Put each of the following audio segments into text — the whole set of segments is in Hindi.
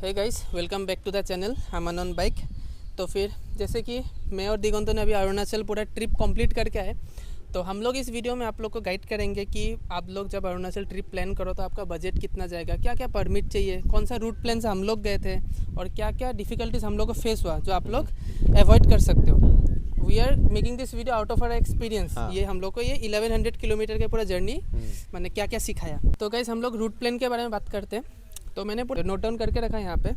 Hey guys, welcome back to the channel Aman on bike. तो फिर जैसे कि मैं और दिगंतो ने अभी अरुणाचल पूरा ट्रिप कंप्लीट करके आए, तो हम लोग इस वीडियो में आप लोग को गाइड करेंगे कि आप लोग जब अरुणाचल ट्रिप प्लान करो तो आपका बजट कितना जाएगा, क्या क्या परमिट चाहिए, कौन सा रूट प्लान से हम लोग गए थे और क्या क्या डिफ़िकल्टीज हम लोग को फेस हुआ जो आप लोग अवॉइड कर सकते हो। We are making this video out of our experience. ये हम लोग को ये 1100 किलोमीटर के पूरा जर्नी मैंने क्या क्या सिखाया। तो गाइस हम लोग रूट प्लान के बारे में बात करते हैं। तो मैंने पूरा नोट डाउन करके रखा है यहाँ पे।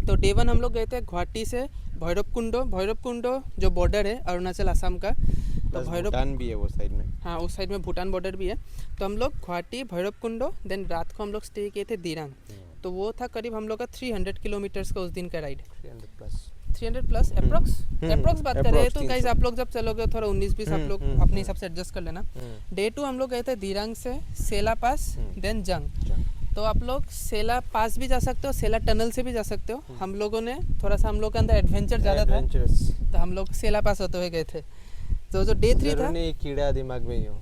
तो डे 1 हम लोग गए थे गुवाहाटी से भैरवकुंडो जो बॉर्डर है अरुणाचल असम का। तो भूटान भी है वो साइड में। हाँ, उस साइड में भूटान बॉर्डर भी है। तो हम लोग गुवाहाटी भैरवकुंडो, देन रात को हम लोग स्टे किए थे दिरांग। तो वो था करीब हम लोग का 300 किलोमीटर्स का उस दिन का राइड। 300 प्लस अप्रोक्स बात कर रहे हैं। तो गाइस आप लोग जब चलोगे थोड़ा 19-20 आप लोग अपने हिसाब से एडजस्ट कर लेना। डे 2 हम लोग गए थे दिरांग से सेला पास, देन जंग। तो आप लोग सेला पास भी जा सकते हो, सेला टनल से भी जा सकते हो। हम लोगों ने थोड़ा सा हम लोग के अंदर एडवेंचर ज़्यादा था, तो हम लोग सेला पास होते हुए गए थे। तो जो डे 3 था, एक कीड़ा दिमाग में ही हो।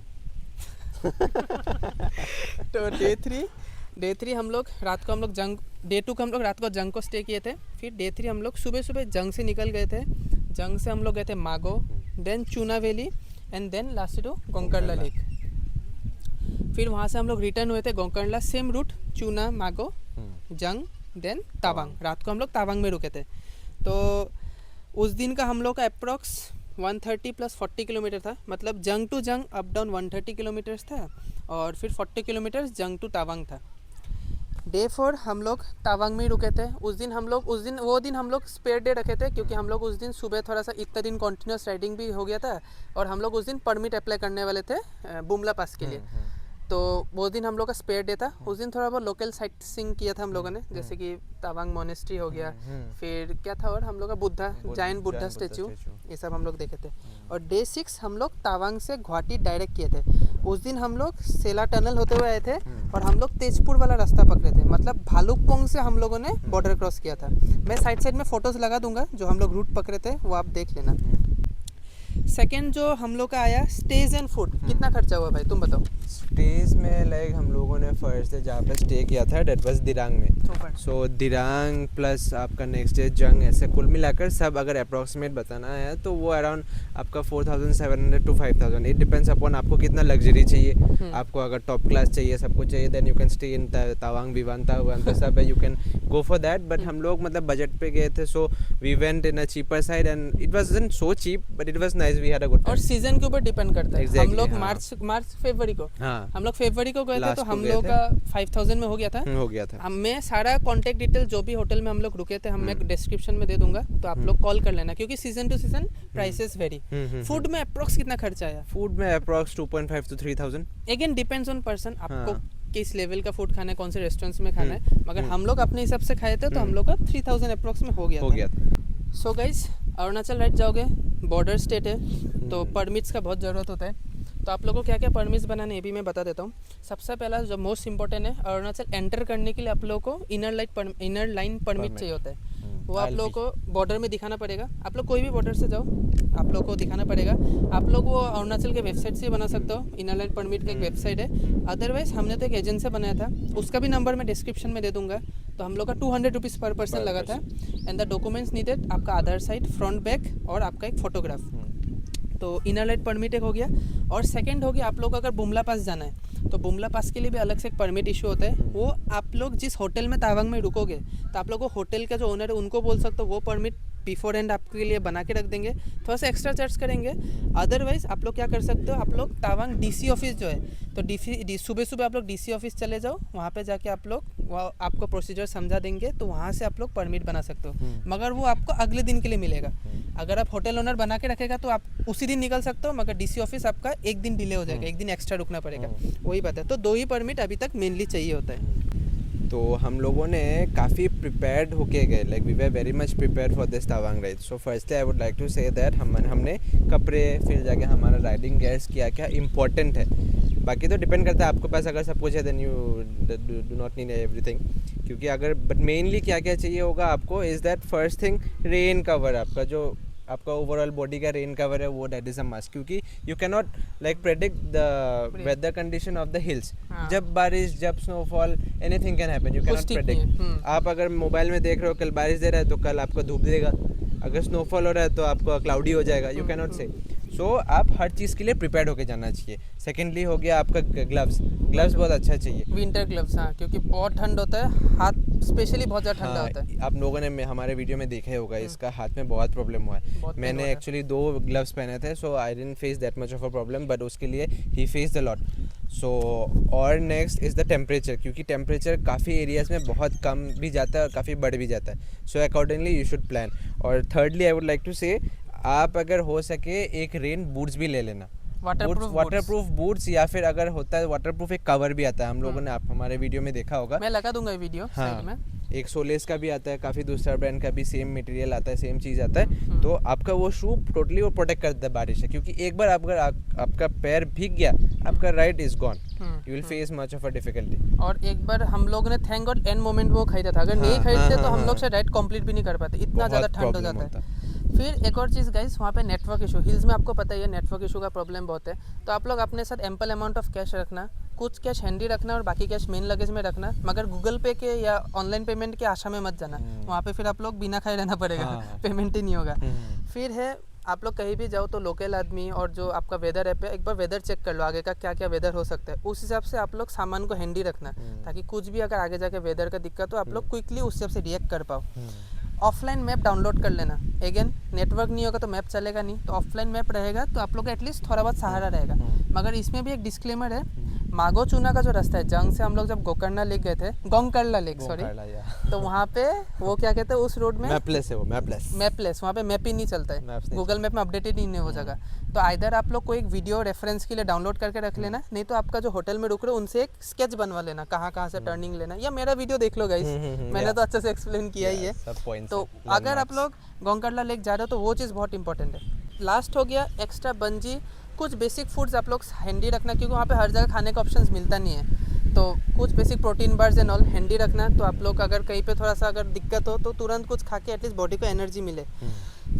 तो डे 3 हम लोग रात को हम लोग जंग, डे 2 को हम लोग रात को जंग को स्टे किए थे। फिर डे 3 हम लोग सुबह सुबह जंग से निकल गए थे। जंग से हम लोग गए थे Mago, then Chuna valley and then last to Gonkarla lake. फिर वहाँ से हम लोग रिटर्न हुए थे गोंकर्ला, सेम रूट चूना मागो जंग देन तावांग। रात को हम लोग तावांग में रुके थे। तो उस दिन का हम लोग का अप्रॉक्स 130 प्लस 40 किलोमीटर था। मतलब जंग टू जंग अप डाउन 130 किलोमीटर्स था और फिर 40 किलोमीटर्स जंग टू तावांग था। डे 4 हम लोग तावांग में ही रुके थे। वो दिन हम लोग स्पेयर डे रखे थे, क्योंकि हम लोग उस दिन सुबह थोड़ा सा इतना दिन कंटिन्यूस राइडिंग भी हो गया था और हम लोग उस दिन परमिट अप्लाई करने वाले थे बुमला पास के लिए। तो वो दिन हम लोग का स्पेयर डे था। उस दिन थोड़ा बहुत लोकल साइट सीइंग किया था हम लोगों ने, जैसे कि तावांग मोनेस्ट्री हो गया, फिर क्या था और हम लोग का जायंट बुद्धा स्टेचू, ये सब हम लोग देखे थे। और डे 6 हम लोग तावांग से गुवाहाटी डायरेक्ट किए थे। उस दिन हम लोग सेला टनल होते हुए आए थे और हम लोग तेजपुर वाला रास्ता पकड़े थे। मतलब भालुकपोंग से हम लोगों ने बॉर्डर क्रॉस किया था। मैं साइड में फ़ोटोज़ लगा दूंगा जो हम लोग रूट पकड़े थे, वो आप देख लेना। सेकेंड जो हम लोग का आया स्टेज एंड फूड, कितना खर्चा हुआ भाई तुम बताओ। स्टेज में लाइक हम लोगों ने फर्स्ट डे जहाँ पे स्टे किया था डेट वाज दिरांग में। सो दिरांग प्लस आपका नेक्स्ट डे जंग, ऐसे कुल मिलाकर सब अगर अप्रॉक्सीमेट बताना है तो वो अराउंड आपका 4700 to 5000। इट डिपेंड्स अपॉन आपको कितना लग्जरी चाहिए। आपको अगर टॉप क्लास चाहिए, सब कुछ चाहिए, then you can stay in Tawang Vivanta सब है, you can go for that. But हम लोग मतलब बजट पे गए थे, so we went in a cheaper side and it wasn't so cheap but it was nice, we had a good time. और सीजन के ऊपर डिपेंड करता है। Exactly, हम लोग हाँ। मार्च फरवरी को हम लोग फरवरी को गए थे, तो हम लोग का 5000 में हो गया था। हमें सारा कॉन्टेक्ट डिटेल जो भी होटल में हम लोग रुके थे मैं डिस्क्रिप्शन में दे दूंगा, तो आप लोग कॉल कर लेना, क्योंकि season two season prices very. Food में अप्रोक्स कितना खर्चा आया? फूड में approx 2.5 to 3000। Again depends on person, आपको किस लेवल का फूड खाना है, कौन से रेस्टोरेंट्स में खाना है। मगर हम लोग अपने हिसाब से खाए थे, तो हम लोग का 3000 अप्रोक्स में हो गया था। सो गाइस, अरुणाचल राइड जाओगे, बॉर्डर स्टेट है, तो परमिट्स का बहुत ज़रूरत होता है। तो आप लोगों को क्या क्या परमिट्स बनाने ये भी मैं बता देता हूँ। सबसे पहला जो मोस्ट इंपॉर्टेंट है, अरुणाचल एंटर करने के लिए आप लोगों को इनर लाइन परमिट चाहिए होता है। वो आप लोगों को बॉर्डर में दिखाना पड़ेगा। आप लोग कोई भी बॉर्डर से जाओ, आप लोग को दिखाना पड़ेगा। आप लोग वो अरुणाचल के वेबसाइट से बना सकते हो। इनर लाइन परमिट का एक वेबसाइट है। अदरवाइज हमने तो एक एजेंट से बनाया था, उसका भी नंबर मैं डिस्क्रिप्शन में दे दूंगा। तो हम लोग का 200 रुपीज़ पर पर्सन लगा था। एंड द डॉक्यूमेंट्स नीडेड, आपका आधार साइड, फ्रंट बैक और आपका एक फ़ोटोग्राफ। तो इनर लाइन परमिट एक हो गया। और सेकंड हो गया, आप लोग अगर बुमला पास जाना है तो बुमला पास के लिए भी अलग से एक परमिट इशू होता है। वो आप लोग जिस होटल में तावांग में रुकोगे, तो आप लोग को होटल का जो ओनर है उनको बोल सकते हो, वो परमिट बिफोर एंड आपके लिए बना के रख देंगे। थोड़ा सा एक्स्ट्रा चार्ज करेंगे। अदरवाइज आप लोग क्या कर सकते हो, आप लोग तावांग डीसी ऑफिस जो है, तो सुबह सुबह आप लोग डीसी ऑफिस चले जाओ। वहाँ पे जाके आप लोग आपको प्रोसीजर समझा देंगे, तो वहाँ से आप लोग परमिट बना सकते हो। मगर वो आपको अगले दिन के लिए मिलेगा। अगर आप होटल ओनर बना के रखेगा तो आप उसी दिन निकल सकते हो, मगर डीसी ऑफिस आपका एक दिन डिले हो जाएगा, एक दिन एक्स्ट्रा रुकना पड़ेगा। वही बात है। तो 2 ही परमिट अभी तक मेनली चाहिए होता है। तो हम लोगों ने काफ़ी प्रिपेयर्ड होके गए, like we were very much prepared for this Tawang ride. So firstly I would like to say that हमने कपड़े, फिर जाके हमारा राइडिंग गेयर्स क्या इम्पोर्टेंट है। बाकी तो डिपेंड करता है आपके पास अगर सब कुछ है, then you do not need everything. क्योंकि अगर बट मेनली क्या क्या चाहिए होगा आपको is that first thing rain cover. आपका जो आपका ओवरऑल बॉडी का रेन कवर है वो दैट इज अ मस्ट, क्योंकि you can not like predict the weather condition of the hills. जब बारिश, जब snowfall, anything can happen, you can not predict. आप अगर मोबाइल में देख रहे हो कल बारिश दे रहा है तो कल आपको धूप देगा, अगर स्नोफॉल हो रहा है तो आपको क्लाउडी हो जाएगा. यू कैन नॉट से. सो आप हर चीज़ के लिए प्रिपेयर्ड होकर जाना चाहिए. सेकेंडली हो गया आपका ग्लव्स बहुत अच्छा चाहिए, विंटर ग्लव्स. हाँ, क्योंकि बहुत ठंड होता है, हाथ स्पेशली बहुत ज़्यादा ठंडा होता है. आप लोगों ने हमारे वीडियो में देखा ही होगा, इसका हाथ में बहुत प्रॉब्लम हुआ है. मैंने एक्चुअली 2 ग्लव्स पहने थे, so I didn't face that much of a problem, but उसके लिए ही फेस्ड अ लॉट. सो और नेक्स्ट इज़ द टेम्परेचर, क्योंकि टेम्परेचर काफ़ी एरियाज़ में बहुत कम भी जाता है और काफ़ी बढ़ भी जाता है. So accordingly you should plan. और thirdly I would like to say, आप अगर हो सके एक रेन बूट्स भी ले लेना, वाटरप्रूफ बूट्स, या फिर अगर होता है वाटरप्रूफ एक कवर भी आता है, हम लोगों ने आप हमारे वीडियो में देखा होगा. मैं लगा दूंगा वीडियो साइड में. एक सोलेस का भी आता है, काफ़ी दूसरा ब्रांड का भी सेम मटेरियल आता है, सेम चीज़ आता है. तो आपका वो शू टोटली वो प्रोटेक्ट करता है बारिश से, क्योंकि एक बार अगर आपका पैर भीग गया, आपका ride is gone, you will face much of a difficulty. और एक बार हम लोग ने थैंक गॉड एंड मोमेंट वो खरीदा था, अगर नहीं खरीदते तो हम लोग से राइड कंप्लीट भी नहीं कर पाते, इतना ज़्यादा ठंड हो जाता है. फिर एक और चीज़ गाइस, वहाँ पे नेटवर्क इशू, हिल्स में आपको पता ही है नेटवर्क इशू का प्रॉब्लम बहुत है. तो आप लोग अपने साथ एम्पल अमाउंट ऑफ कैश रखना, कुछ कैश हैंडी रखना और बाकी कैश मेन लगेज में रखना, मगर गूगल पे के या ऑनलाइन पेमेंट के आशा में मत जाना. वहाँ पे फिर आप लोग बिना खाए रहना पड़ेगा, पेमेंट ही नहीं होगा. फिर है, आप लोग कहीं भी जाओ तो लोकल आदमी और जो आपका वेदर ऐप है, एक बार वेदर चेक कर लो आगे का क्या क्या वेदर हो सकता है, उस हिसाब से आप लोग सामान को हैंडी रखना, ताकि कुछ भी अगर आगे जाके वेदर का दिक्कत हो आप लोग क्विकली उस हिसाब से रिएक्ट कर पाओ. ऑफलाइन मैप डाउनलोड कर लेना. अगेन नेटवर्क नहीं होगा तो मैप चलेगा नहीं, तो ऑफलाइन मैप रहेगा तो आप लोग का एटलीस्ट थोड़ा बहुत सहारा रहेगा. मगर इसमें भी एक डिस्क्लेमर है, मागो चूना का जो रास्ता है, जंग से हम लोग जब गोकर्णा लेक गए थे, गोंगकर्ला लेक सॉरी, तो वहाँ पे वो क्या कहते हैं उस रोड में मैपलेस है, वो मैपलेस, वहाँ पे मैप ही नहीं चलता है, गूगल मैप में अपडेटेड ही नहीं हो जाएगा. तो आइदर आप लोग को एक वीडियो रेफरेंस के लिए डाउनलोड करके रख लेना, नहीं तो आपका जो होटल में रुक रहे हो उनसे एक स्केच बनवा लेना, कहाँ से टर्निंग लेना, या मेरा वीडियो देख लो गाइस, मैंने तो अच्छे से एक्सप्लेन किया ही है. तो अगर आप लोग गोंगकर्ला लेक जा रहे हो तो वो चीज़ बहुत इंपॉर्टेंट है. लास्ट हो गया एक्स्ट्रा बंजी, कुछ बेसिक फूड्स आप लोग हैंडी रखना, क्योंकि वहाँ पे हर जगह खाने का ऑप्शंस मिलता नहीं है. तो कुछ basic protein bars and all handy रखना, तो आप लोग अगर कहीं पे थोड़ा सा अगर दिक्कत हो तो तुरंत कुछ खा के एटलीस्ट बॉडी को एनर्जी मिले.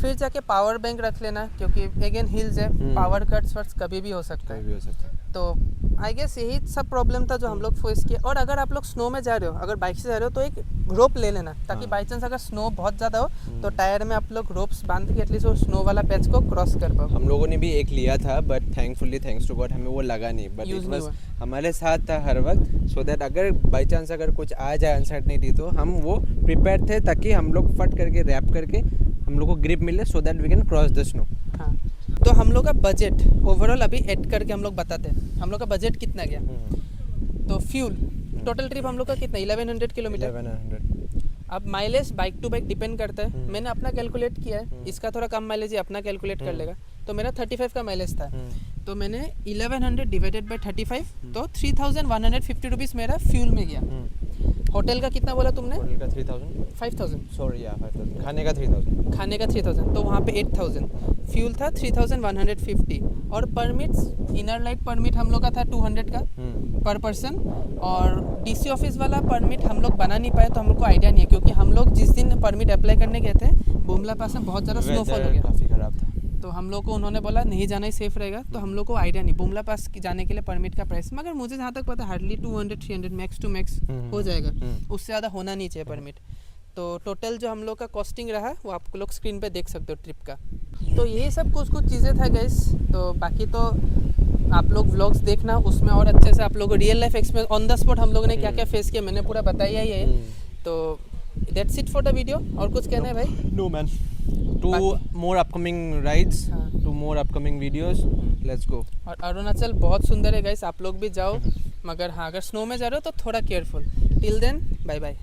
फिर जाके पावर बैंक रख लेना, क्योंकि अगेन हिल्स है, पावर कट्स वर्ट्स कभी भी हो सकता है. तो आई गेस यही सब प्रॉब्लम था जो हम लोग फेस किए. और अगर आप लोग स्नो में जा रहे हो, अगर बाइक से जा रहे हो तो एक रोप ले लेना, ताकि बाई चांस अगर स्नो बहुत ज़्यादा हो तो टायर में आप लोग रोप्स बांध के एटलीस्ट वो स्नो वाला पैच को क्रॉस कर पाओ. हम लोगों ने भी एक लिया था, but thankfully thanks to God हमें वो लगा नहीं, बट इट वाज हमारे साथ था हर वक्त, सो दैट अगर बाई चांस अगर कुछ आ जाए अनसर्टनिटी तो हम वो प्रिपेयर थे, ताकि हम लोग फट करके रैप करके हम लोग को ग्रिप मिले, so that we can cross the snow. हाँ, तो हम लोग का बजट ओवरऑल अभी ऐड करके हम लोग बताते हैं हम लोग का बजट कितना गया. तो फ्यूल टोटल ट्रिप हम लोग का कितना, 1100 किलोमीटर. 1100. अब mileage bike to bike depend करता है. मैंने अपना कैलकुलेट किया है, इसका थोड़ा कम माइलेज है, अपना कैलकुलेट कर लेगा. तो मेरा 35 का माइलेज था, तो मैंने 1100 डिवाइडेड बाई 35, तो 3150 रुपीज़ मेरा फ्यूल में गया. होटल का कितना बोला तुमने? होटल का 3000. 5000 सॉरी या 5000. खाने का 3000. खाने का 3000, तो वहाँ पे 8000. फ्यूल था 3150. और परमिट्स, इनर लाइट परमिट हम लोग का था 200 का पर पर्सन. और डीसी ऑफिस वाला परमिट हम लोग बना नहीं पाए, तो हम लोग को आइडिया नहीं है, क्योंकि हम लोग जिस दिन परमिट अप्लाई करने गए थे बुमला पास में बहुत ज़्यादा स्नोफॉल हो गया, काफ़ी ख़राब था. तो हम लोग को उन्होंने बोला नहीं जाना ही सेफ रहेगा. तो हम लोग को आइडिया नहीं बुमला पास जाने के लिए परमिट का प्राइस, मगर मुझे जहाँ तक पता हार्डली 200-300 मैक्स टू मैक्स हो जाएगा, उससे ज़्यादा होना नहीं चाहिए परमिट. तो टोटल जो हम लोग का कॉस्टिंग रहा वो आप लोग स्क्रीन पे देख सकते हो ट्रिप का. तो यही सब कुछ चीज़ें था गाइस. तो बाकी तो आप लोग व्लॉग्स देखना, उसमें और अच्छे से आप लोग को real life experience on the spot हम लोगों ने क्या क्या फेस किया मैंने पूरा बताया ही है. तो that's it for the video. और कुछ कहना है भाई? No man, two more upcoming rides, two more upcoming videos, let's go. और अरुणाचल बहुत सुंदर है गाइस, आप लोग भी जाओ, मगर हाँ अगर स्नो में जा रहे हो तो थोड़ा careful. Till then bye bye.